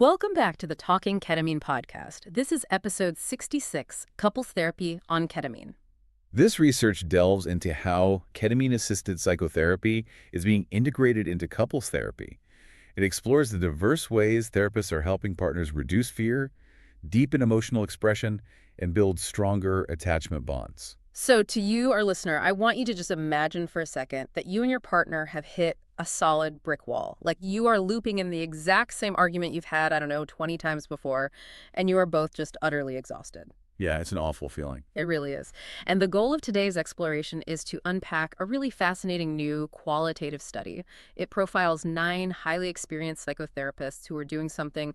Welcome back to the Talking Ketamine podcast. This is episode 66, Couples Therapy on Ketamine. This research delves into how ketamine-assisted psychotherapy is being integrated into couples therapy. It explores the diverse ways therapists are helping partners reduce fear, deepen emotional expression, and build stronger attachment bonds. So to you, our listener, I want you to just imagine for a second that you and your partner have hit a solid brick wall. Like you are looping in the exact same argument you've had, I don't know, 20 times before, and you are both just utterly exhausted. Yeah, it's an awful feeling. It really is. And the goal of today's exploration is to unpack a really fascinating new qualitative study. It profiles 9 highly experienced psychotherapists who are doing something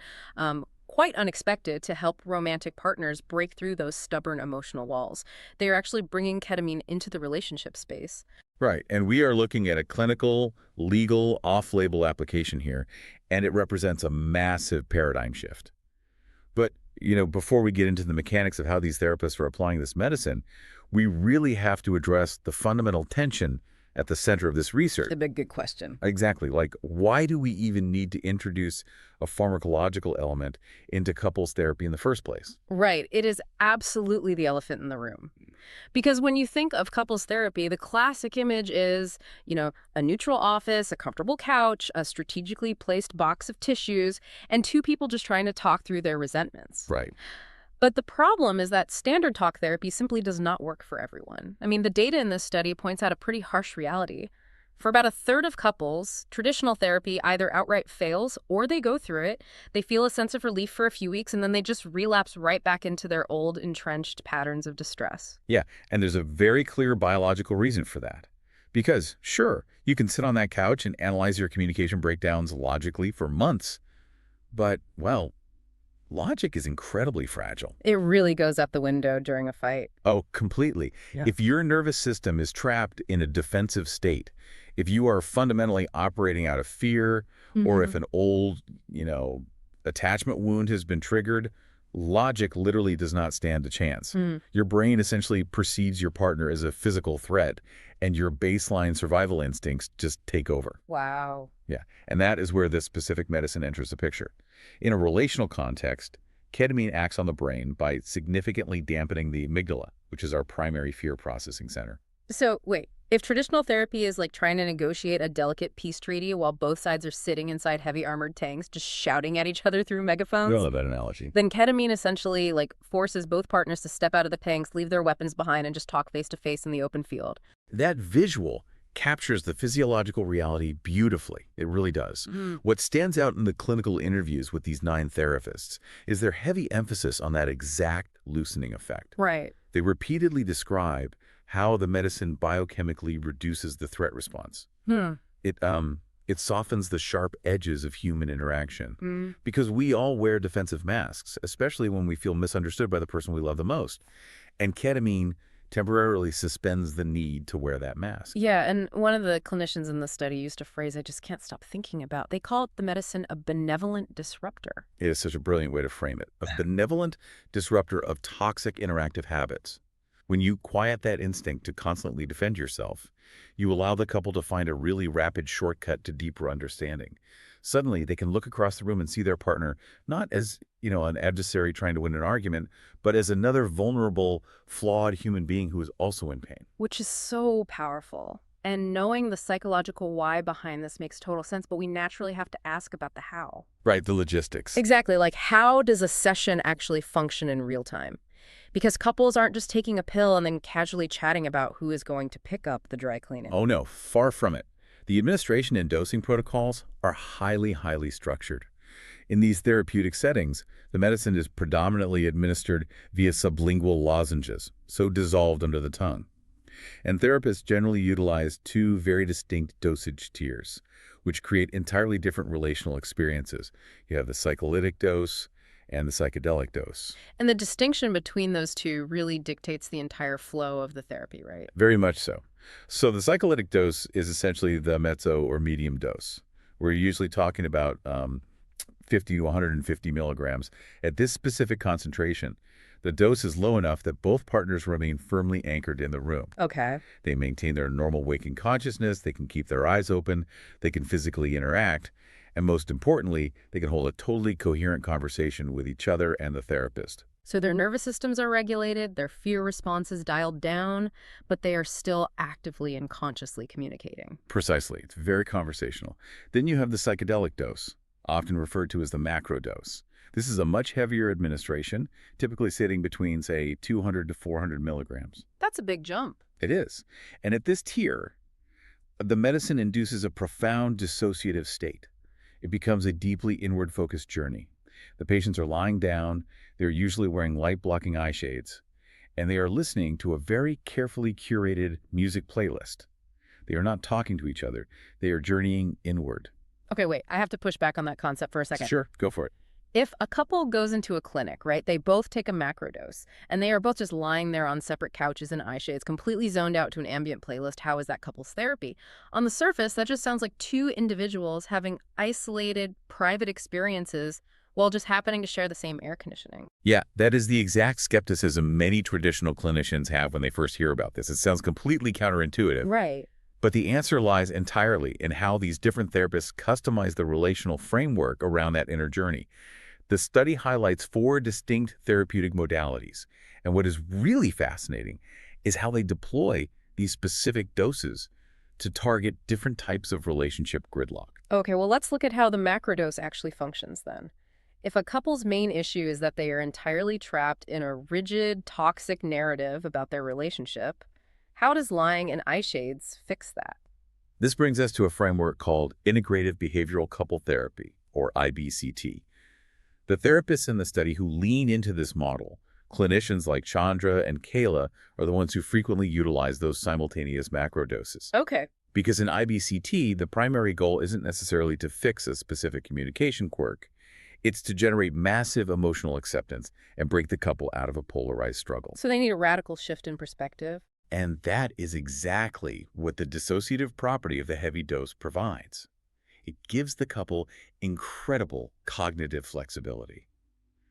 quite unexpected to help romantic partners break through those stubborn emotional walls. They are actually bringing ketamine into the relationship space. Right, and we are looking at a clinical, legal, off-label application here, and it represents a massive paradigm shift. But, before we get into the mechanics of how these therapists are applying this medicine, we really have to address the fundamental tension at the center of this research. The big, good question. Exactly. Like, why do we even need to introduce a pharmacological element into couples therapy in the first place? Right. It is absolutely the elephant in the room. Because when you think of couples therapy, the classic image is, a neutral office, a comfortable couch, a strategically placed box of tissues, and 2 people just trying to talk through their resentments. Right. But the problem is that standard talk therapy simply does not work for everyone. I mean, the data in this study points out a pretty harsh reality. For about a third of couples, traditional therapy either outright fails or they go through it, they feel a sense of relief for a few weeks, and then they just relapse right back into their old entrenched patterns of distress. Yeah, and there's a very clear biological reason for that. Because, sure, you can sit on that couch and analyze your communication breakdowns logically for months, but, well, logic is incredibly fragile. It really goes out the window during a fight. Oh, completely. Yeah. If your nervous system is trapped in a defensive state, if you are fundamentally operating out of fear, or if an old, attachment wound has been triggered, logic literally does not stand a chance. Your brain essentially perceives your partner as a physical threat, and your baseline survival instincts just take over. Wow. Yeah, and that is where this specific medicine enters the picture. In a relational context, ketamine acts on the brain by significantly dampening the amygdala, which is our primary fear processing center. So, wait, if traditional therapy is like trying to negotiate a delicate peace treaty while both sides are sitting inside heavy armored tanks, just shouting at each other through megaphones, I love that analogy. then ketamine essentially forces both partners to step out of the tanks, leave their weapons behind, and just talk face to face in the open field. That visual captures the physiological reality beautifully. It really does. What stands out in the clinical interviews with these 9 therapists is their heavy emphasis on that exact loosening effect. Right. They repeatedly describe how the medicine biochemically reduces the threat response. It softens the sharp edges of human interaction because we all wear defensive masks, especially when we feel misunderstood by the person we love the most. And ketamine temporarily suspends the need to wear that mask. Yeah, and one of the clinicians in the study used a phrase I just can't stop thinking about. They call the medicine a benevolent disruptor. It is such a brilliant way to frame it. A benevolent disruptor of toxic interactive habits. When you quiet that instinct to constantly defend yourself, you allow the couple to find a really rapid shortcut to deeper understanding. Suddenly, they can look across the room and see their partner not as, an adversary trying to win an argument, but as another vulnerable, flawed human being who is also in pain. Which is so powerful. And knowing the psychological why behind this makes total sense, but we naturally have to ask about the how. Right, the logistics. Exactly, like how does a session actually function in real time? Because couples aren't just taking a pill and then casually chatting about who is going to pick up the dry cleaning. Oh no, far from it. The administration and dosing protocols are highly, highly structured. In these therapeutic settings, the medicine is predominantly administered via sublingual lozenges, so dissolved under the tongue. And therapists generally utilize 2 very distinct dosage tiers, which create entirely different relational experiences. You have the psycholytic dose and the psychedelic dose. And the distinction between those 2 really dictates the entire flow of the therapy, right? Very much so. So the psycholytic dose is essentially the mezzo or medium dose. We're usually talking about 50 to 150 milligrams. At this specific concentration, the dose is low enough that both partners remain firmly anchored in the room. Okay. They maintain their normal waking consciousness, they can keep their eyes open, they can physically interact, And most importantly, they can hold a totally coherent conversation with each other and the therapist. So their nervous systems are regulated, their fear responses dialed down, but they are still actively and consciously communicating. Precisely. It's very conversational. Then you have the psychedelic dose, often referred to as the macro dose. This is a much heavier administration, typically sitting between, say, 200 to 400 milligrams. That's a big jump. It is. And at this tier, the medicine induces a profound dissociative state. It becomes a deeply inward-focused journey. The patients are lying down, they're usually wearing light-blocking eye shades, and they are listening to a very carefully curated music playlist. They are not talking to each other. They are journeying inward. Okay, wait, I have to push back on that concept for a second. Sure, go for it. If a couple goes into a clinic, right, they both take a macrodose, and they are both just lying there on separate couches and eye shades, completely zoned out to an ambient playlist, how is that couple's therapy? On the surface, that just sounds like two individuals having isolated, private experiences while just happening to share the same air conditioning. Yeah, that is the exact skepticism many traditional clinicians have when they first hear about this. It sounds completely counterintuitive. Right. But the answer lies entirely in how these different therapists customize the relational framework around that inner journey. The study highlights 4 distinct therapeutic modalities, and what is really fascinating is how they deploy these specific doses to target different types of relationship gridlock. Okay, well, let's look at how the macrodose actually functions then. If a couple's main issue is that they are entirely trapped in a rigid, toxic narrative about their relationship, how does lying in eye shades fix that? This brings us to a framework called Integrative Behavioral Couple Therapy, or IBCT. The therapists in the study who lean into this model, clinicians like Chandra and Kayla, are the ones who frequently utilize those simultaneous macrodoses. Okay. Because in IBCT, the primary goal isn't necessarily to fix a specific communication quirk. It's to generate massive emotional acceptance and break the couple out of a polarized struggle. So they need a radical shift in perspective. And that is exactly what the dissociative property of the heavy dose provides. It gives the couple incredible cognitive flexibility.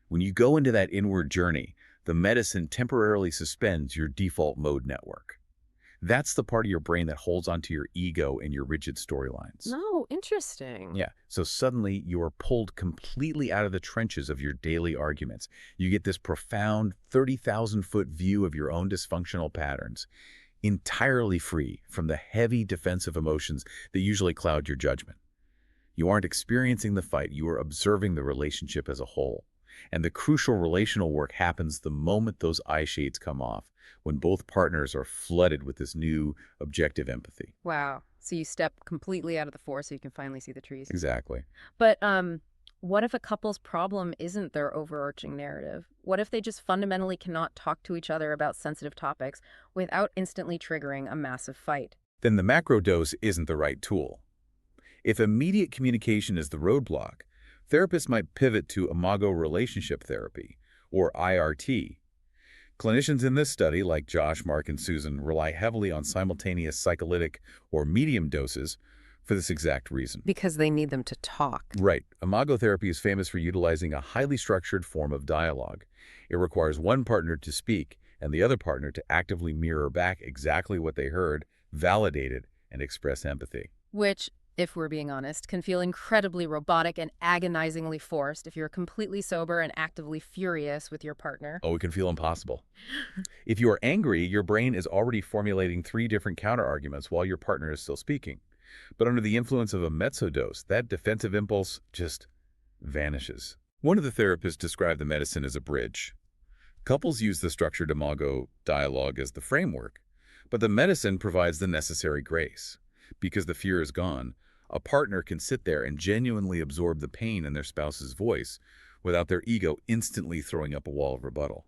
When you go into that inward journey, the medicine temporarily suspends your default mode network. That's the part of your brain that holds onto your ego and your rigid storylines. No, interesting. Yeah, so suddenly you are pulled completely out of the trenches of your daily arguments. You get this profound 30,000-foot view of your own dysfunctional patterns, entirely free from the heavy defensive emotions that usually cloud your judgment. You aren't experiencing the fight, you are observing the relationship as a whole. And the crucial relational work happens the moment those eye shades come off, when both partners are flooded with this new objective empathy. Wow. So you step completely out of the forest so you can finally see the trees. Exactly. But what if a couple's problem isn't their overarching narrative? What if they just fundamentally cannot talk to each other about sensitive topics without instantly triggering a massive fight? Then the macro dose isn't the right tool. If immediate communication is the roadblock, therapists might pivot to Imago Relationship Therapy, or IRT. Clinicians in this study, like Josh, Mark, and Susan, rely heavily on simultaneous psycholytic or medium doses for this exact reason. Because they need them to talk. Right. Imago therapy is famous for utilizing a highly structured form of dialogue. It requires one partner to speak and the other partner to actively mirror back exactly what they heard, validate it, and express empathy. Which, if we're being honest, can feel incredibly robotic and agonizingly forced if you're completely sober and actively furious with your partner. Oh, it can feel impossible. If you are angry, your brain is already formulating 3 different counterarguments while your partner is still speaking. But under the influence of a mezzodose, that defensive impulse just vanishes. One of the therapists described the medicine as a bridge. Couples use the structured Imago dialogue as the framework, but the medicine provides the necessary grace. Because the fear is gone, a partner can sit there and genuinely absorb the pain in their spouse's voice without their ego instantly throwing up a wall of rebuttal.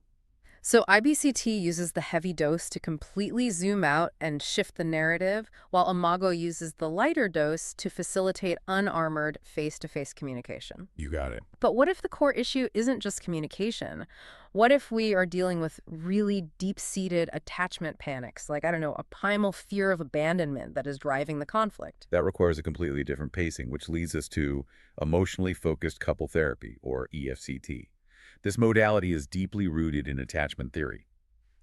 So IBCT uses the heavy dose to completely zoom out and shift the narrative, while Imago uses the lighter dose to facilitate unarmored face-to-face communication. You got it. But what if the core issue isn't just communication? What if we are dealing with really deep-seated attachment panics, like, I don't know, a primal fear of abandonment that is driving the conflict? That requires a completely different pacing, which leads us to emotionally focused couple therapy, or EFCT. This modality is deeply rooted in attachment theory.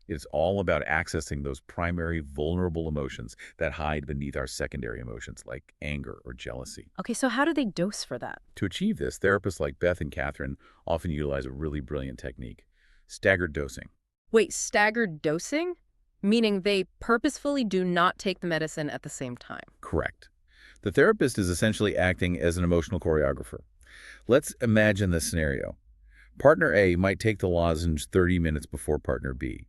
It's all about accessing those primary vulnerable emotions that hide beneath our secondary emotions like anger or jealousy. Okay, so how do they dose for that? To achieve this, therapists like Beth and Catherine often utilize a really brilliant technique, staggered dosing. Wait, staggered dosing? Meaning they purposefully do not take the medicine at the same time. Correct. The therapist is essentially acting as an emotional choreographer. Let's imagine this scenario. Partner A might take the lozenge 30 minutes before partner B.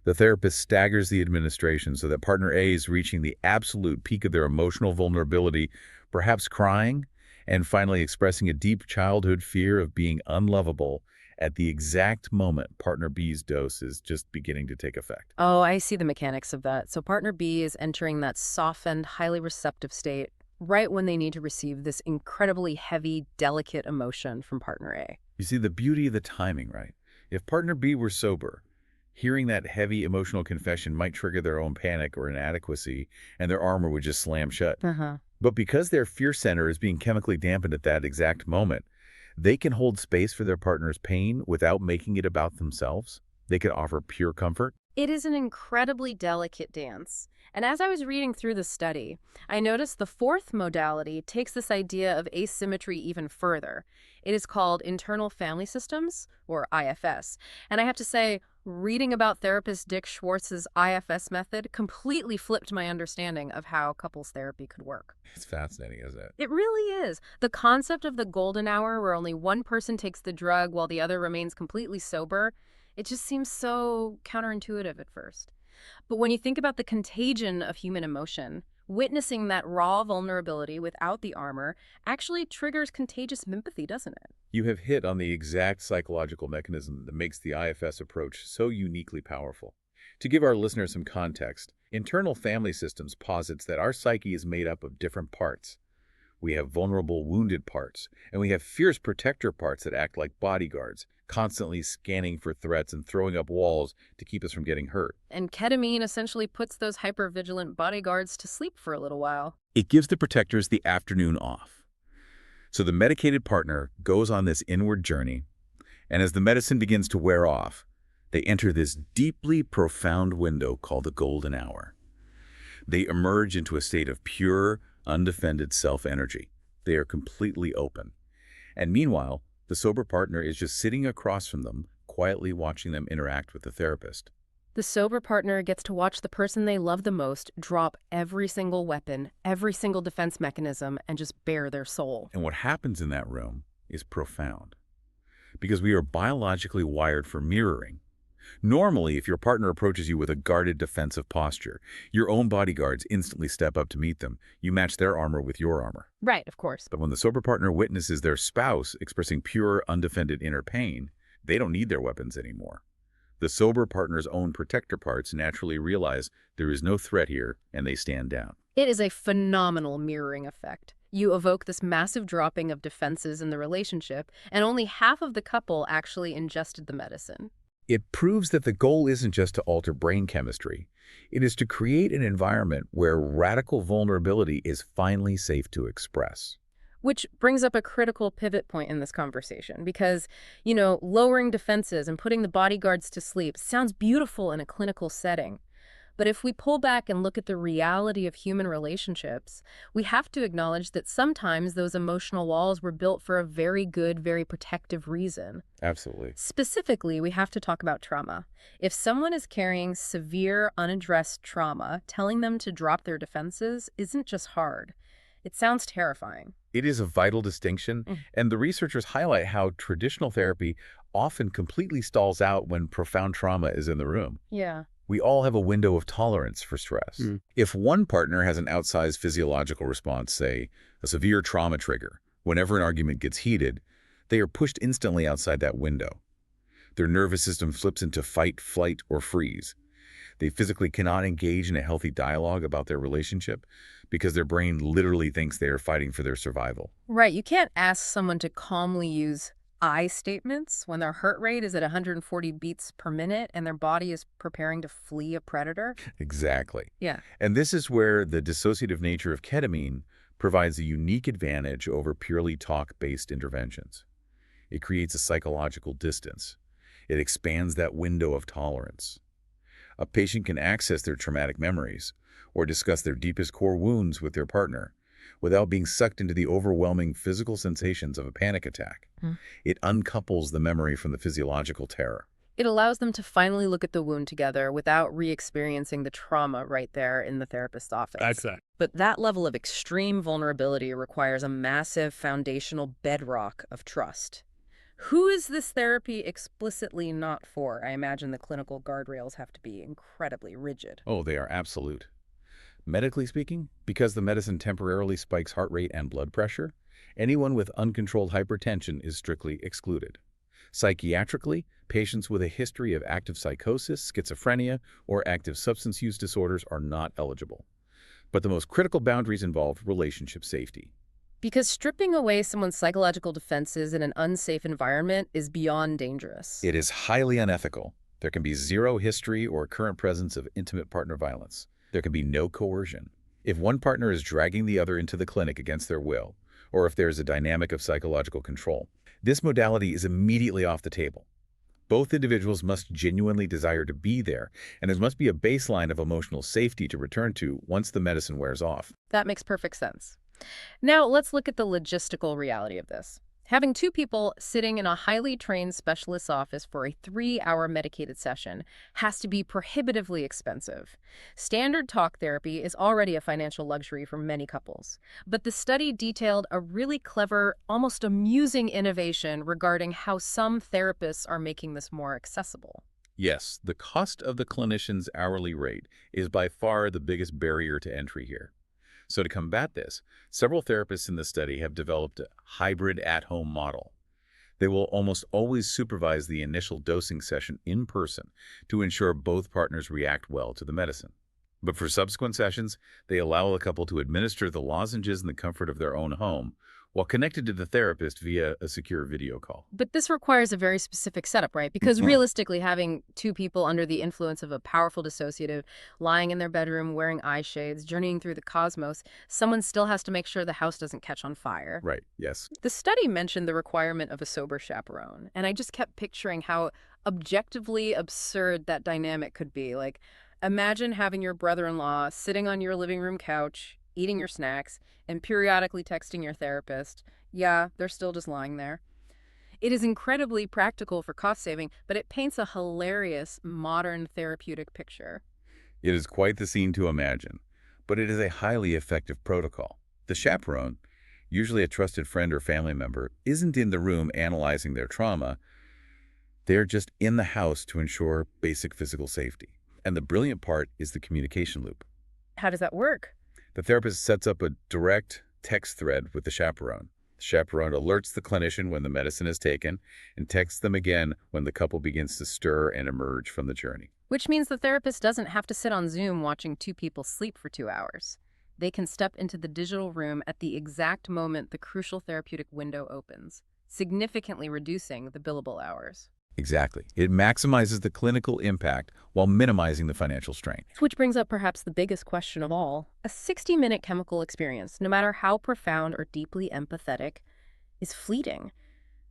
The therapist staggers the administration so that partner A is reaching the absolute peak of their emotional vulnerability, perhaps crying, and finally expressing a deep childhood fear of being unlovable at the exact moment partner B's dose is just beginning to take effect. Oh, I see the mechanics of that. So partner B is entering that softened, highly receptive state right when they need to receive this incredibly heavy, delicate emotion from partner A. You see the beauty of the timing, right? If partner B were sober, hearing that heavy emotional confession might trigger their own panic or inadequacy, and their armor would just slam shut. Uh-huh. But because their fear center is being chemically dampened at that exact moment, they can hold space for their partner's pain without making it about themselves. They can offer pure comfort. It is an incredibly delicate dance. And as I was reading through the study, I noticed the fourth modality takes this idea of asymmetry even further. It is called internal family systems, or IFS. And I have to say, reading about therapist Dick Schwartz's IFS method completely flipped my understanding of how couples therapy could work. It's fascinating, isn't it? It really is. The concept of the golden hour where only one person takes the drug while the other remains completely sober, it just seems so counterintuitive at first. But when you think about the contagion of human emotion, witnessing that raw vulnerability without the armor actually triggers contagious empathy, doesn't it? You have hit on the exact psychological mechanism that makes the IFS approach so uniquely powerful. To give our listeners some context, internal family systems posits that our psyche is made up of different parts. We have vulnerable, wounded parts, and we have fierce protector parts that act like bodyguards, constantly scanning for threats and throwing up walls to keep us from getting hurt. And ketamine essentially puts those hypervigilant bodyguards to sleep for a little while. It gives the protectors the afternoon off. So the medicated partner goes on this inward journey, and as the medicine begins to wear off, they enter this deeply profound window called the golden hour. They emerge into a state of pure, undefended self-energy. They are completely open. And meanwhile, the sober partner is just sitting across from them, quietly watching them interact with the therapist. The sober partner gets to watch the person they love the most drop every single weapon, every single defense mechanism, and just bare their soul. And what happens in that room is profound, because we are biologically wired for mirroring. Normally, if your partner approaches you with a guarded defensive posture, your own bodyguards instantly step up to meet them. You match their armor with your armor. Right, of course. But when the sober partner witnesses their spouse expressing pure, undefended inner pain, they don't need their weapons anymore. The sober partner's own protector parts naturally realize there is no threat here, and they stand down. It is a phenomenal mirroring effect. You evoke this massive dropping of defenses in the relationship, and only half of the couple actually ingested the medicine. It proves that the goal isn't just to alter brain chemistry. It is to create an environment where radical vulnerability is finally safe to express. Which brings up a critical pivot point in this conversation because, lowering defenses and putting the bodyguards to sleep sounds beautiful in a clinical setting. But if we pull back and look at the reality of human relationships, we have to acknowledge that sometimes those emotional walls were built for a very good, very protective reason. Absolutely. Specifically, we have to talk about trauma. If someone is carrying severe, unaddressed trauma, telling them to drop their defenses isn't just hard. It sounds terrifying. It is a vital distinction, and the researchers highlight how traditional therapy often completely stalls out when profound trauma is in the room. Yeah. We all have a window of tolerance for stress. If one partner has an outsized physiological response, say a severe trauma trigger, whenever an argument gets heated, they are pushed instantly outside that window. Their nervous system flips into fight, flight, or freeze. They physically cannot engage in a healthy dialogue about their relationship because their brain literally thinks they are fighting for their survival. Right. You can't ask someone to calmly use I statements when their heart rate is at 140 beats per minute and their body is preparing to flee a predator. Exactly. Yeah. And this is where the dissociative nature of ketamine provides a unique advantage over purely talk-based interventions. It creates a psychological distance. It expands that window of tolerance. A patient can access their traumatic memories or discuss their deepest core wounds with their partner without being sucked into the overwhelming physical sensations of a panic attack. Hmm. It uncouples the memory from the physiological terror. It allows them to finally look at the wound together without re-experiencing the trauma right there in the therapist's office. Exactly. But that level of extreme vulnerability requires a massive foundational bedrock of trust. Who is this therapy explicitly not for? I imagine the clinical guardrails have to be incredibly rigid. Oh, they are absolute. Medically speaking, because the medicine temporarily spikes heart rate and blood pressure, anyone with uncontrolled hypertension is strictly excluded. Psychiatrically, patients with a history of active psychosis, schizophrenia, or active substance use disorders are not eligible. But the most critical boundaries involve relationship safety. Because stripping away someone's psychological defenses in an unsafe environment is beyond dangerous. It is highly unethical. There can be zero history or current presence of intimate partner violence. There can be no coercion. If one partner is dragging the other into the clinic against their will, or if there is a dynamic of psychological control, this modality is immediately off the table. Both individuals must genuinely desire to be there, and there must be a baseline of emotional safety to return to once the medicine wears off. That makes perfect sense. Now, let's look at the logistical reality of this. Having two people sitting in a highly trained specialist's office for a 3-hour medicated session has to be prohibitively expensive. Standard talk therapy is already a financial luxury for many couples. But the study detailed a really clever, almost amusing innovation regarding how some therapists are making this more accessible. Yes, the cost of the clinician's hourly rate is by far the biggest barrier to entry here. So to combat this, several therapists in the study have developed a hybrid at-home model. They will almost always supervise the initial dosing session in person to ensure both partners react well to the medicine. But for subsequent sessions, they allow the couple to administer the lozenges in the comfort of their own home while connected to the therapist via a secure video call. But this requires a very specific setup, right? Because realistically, having two people under the influence of a powerful dissociative, lying in their bedroom, wearing eye shades, journeying through the cosmos, someone still has to make sure the house doesn't catch on fire. Right, yes. The study mentioned the requirement of a sober chaperone, and I just kept picturing how objectively absurd that dynamic could be. Like, imagine having your brother-in-law sitting on your living room couch, eating your snacks, and periodically texting your therapist. Yeah, they're still just lying there. It is incredibly practical for cost saving, but it paints a hilarious, modern therapeutic picture. It is quite the scene to imagine, but it is a highly effective protocol. The chaperone, usually a trusted friend or family member, isn't in the room analyzing their trauma. They're just in the house to ensure basic physical safety. And the brilliant part is the communication loop. How does that work? The therapist sets up a direct text thread with the chaperone. The chaperone alerts the clinician when the medicine is taken and texts them again when the couple begins to stir and emerge from the journey. Which means the therapist doesn't have to sit on Zoom watching two people sleep for 2 hours. They can step into the digital room at the exact moment the crucial therapeutic window opens, significantly reducing the billable hours. Exactly. It maximizes the clinical impact while minimizing the financial strain. Which brings up perhaps the biggest question of all. A 60-minute chemical experience, no matter how profound or deeply empathetic, is fleeting.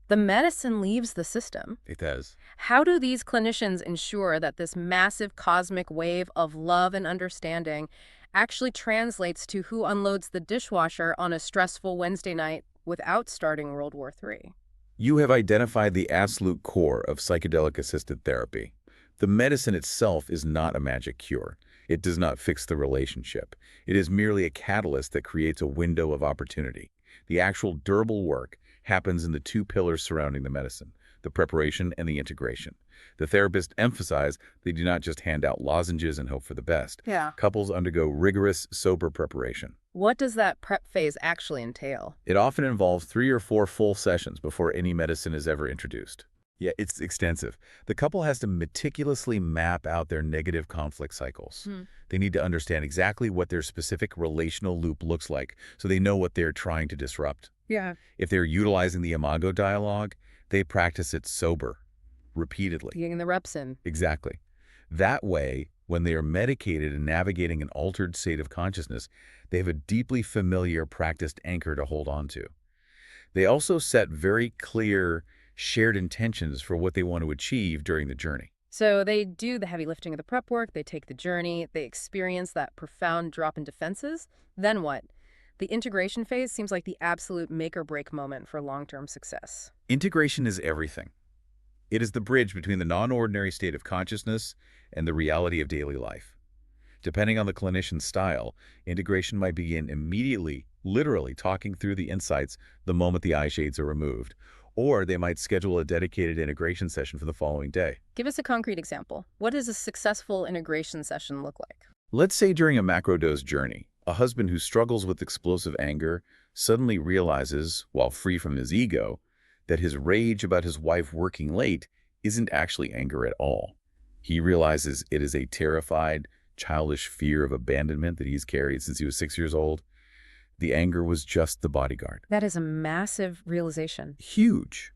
The medicine leaves the system. It does. How do these clinicians ensure that this massive cosmic wave of love and understanding actually translates to who unloads the dishwasher on a stressful Wednesday night without starting World War III? You have identified the absolute core of psychedelic-assisted therapy. The medicine itself is not a magic cure. It does not fix the relationship. It is merely a catalyst that creates a window of opportunity. The actual durable work happens in the two pillars surrounding the medicine, the preparation and the integration. The therapists emphasize they do not just hand out lozenges and hope for the best. Yeah. Couples undergo rigorous, sober preparation. What does that prep phase actually entail? It often involves 3 or 4 full sessions before any medicine is ever introduced. Yeah, it's extensive. The couple has to meticulously map out their negative conflict cycles. They need to understand exactly what their specific relational loop looks like so they know what they're trying to disrupt. Yeah. If they're utilizing the Imago dialogue, they practice it sober, repeatedly. Getting the reps in. Exactly. That way, when they are medicated and navigating an altered state of consciousness, they have a deeply familiar, practiced anchor to hold on to. They also set very clear, shared intentions for what they want to achieve during the journey. So they do the heavy lifting of the prep work, they take the journey, they experience that profound drop in defenses. Then what? The integration phase seems like the absolute make or break moment for long-term success. Integration is everything. It is the bridge between the non-ordinary state of consciousness and the reality of daily life. Depending on the clinician's style, integration might begin immediately, literally talking through the insights the moment the eye shades are removed, or they might schedule a dedicated integration session for the following day. Give us a concrete example. What does a successful integration session look like? Let's say during a macrodose journey, a husband who struggles with explosive anger suddenly realizes, while free from his ego, that his rage about his wife working late isn't actually anger at all. He realizes it is a terrified, childish fear of abandonment that he's carried since he was 6 years old. The anger was just the bodyguard. That is a massive realization. Huge.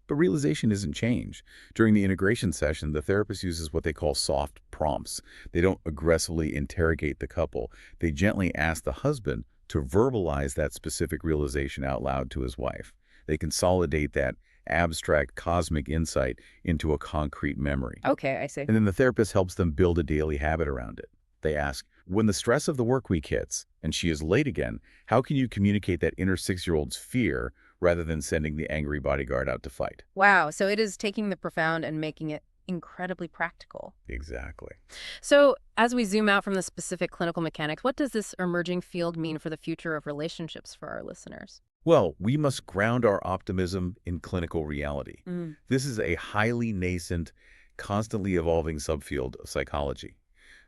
But realization isn't change. During the integration session, the therapist uses what they call soft prompts. They don't aggressively interrogate the couple. They gently ask the husband to verbalize that specific realization out loud to his wife. They consolidate that abstract cosmic insight into a concrete memory. Okay, I see. And then the therapist helps them build a daily habit around it. They ask, when the stress of the work week hits and she is late again, how can you communicate that inner 6-year-old's fear rather than sending the angry bodyguard out to fight? Wow, so it is taking the profound and making it incredibly practical. Exactly. So as we zoom out from the specific clinical mechanics, what does this emerging field mean for the future of relationships for our listeners? Well, we must ground our optimism in clinical reality. Mm. This is a highly nascent, constantly evolving subfield of psychology.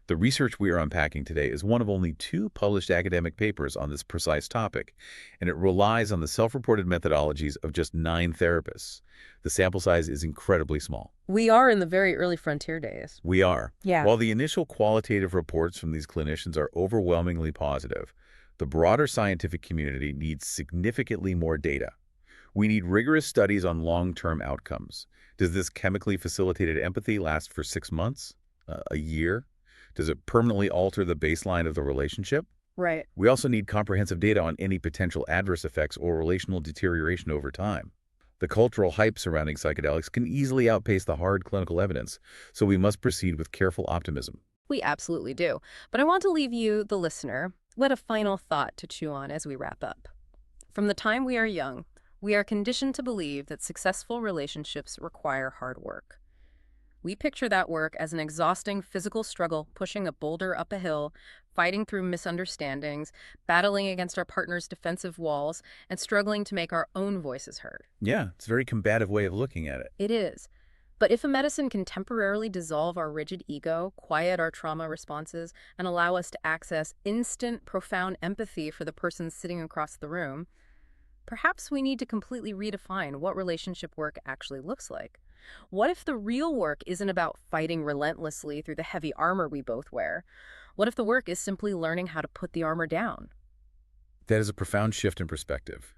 The research we are unpacking today is one of only 2 published academic papers on this precise topic, and it relies on the self-reported methodologies of just 9 therapists. The sample size is incredibly small. We are in the very early frontier days. We are. Yeah. While the initial qualitative reports from these clinicians are overwhelmingly positive, the broader scientific community needs significantly more data. We need rigorous studies on long-term outcomes. Does this chemically facilitated empathy last for 6 months? A year? Does it permanently alter the baseline of the relationship? Right. We also need comprehensive data on any potential adverse effects or relational deterioration over time. The cultural hype surrounding psychedelics can easily outpace the hard clinical evidence, so we must proceed with careful optimism. We absolutely do. But I want to leave you, the listener, with a final thought to chew on as we wrap up. From the time we are young, we are conditioned to believe that successful relationships require hard work. We picture that work as an exhausting physical struggle, pushing a boulder up a hill, fighting through misunderstandings, battling against our partner's defensive walls, and struggling to make our own voices heard. Yeah, it's a very combative way of looking at it. It is. But if a medicine can temporarily dissolve our rigid ego, quiet our trauma responses, and allow us to access instant, profound empathy for the person sitting across the room, perhaps we need to completely redefine what relationship work actually looks like. What if the real work isn't about fighting relentlessly through the heavy armor we both wear? What if the work is simply learning how to put the armor down? That is a profound shift in perspective.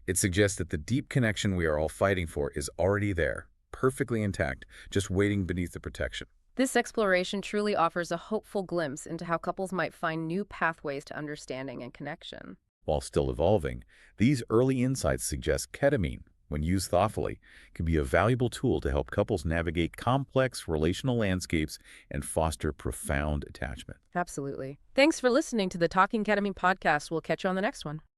It suggests that the deep connection we are all fighting for is already there, perfectly intact, just waiting beneath the protection. This exploration truly offers a hopeful glimpse into how couples might find new pathways to understanding and connection. While still evolving, these early insights suggest ketamine, when used thoughtfully, can be a valuable tool to help couples navigate complex relational landscapes and foster profound attachment. Absolutely. Thanks for listening to the Talking Ketamine podcast. We'll catch you on the next one.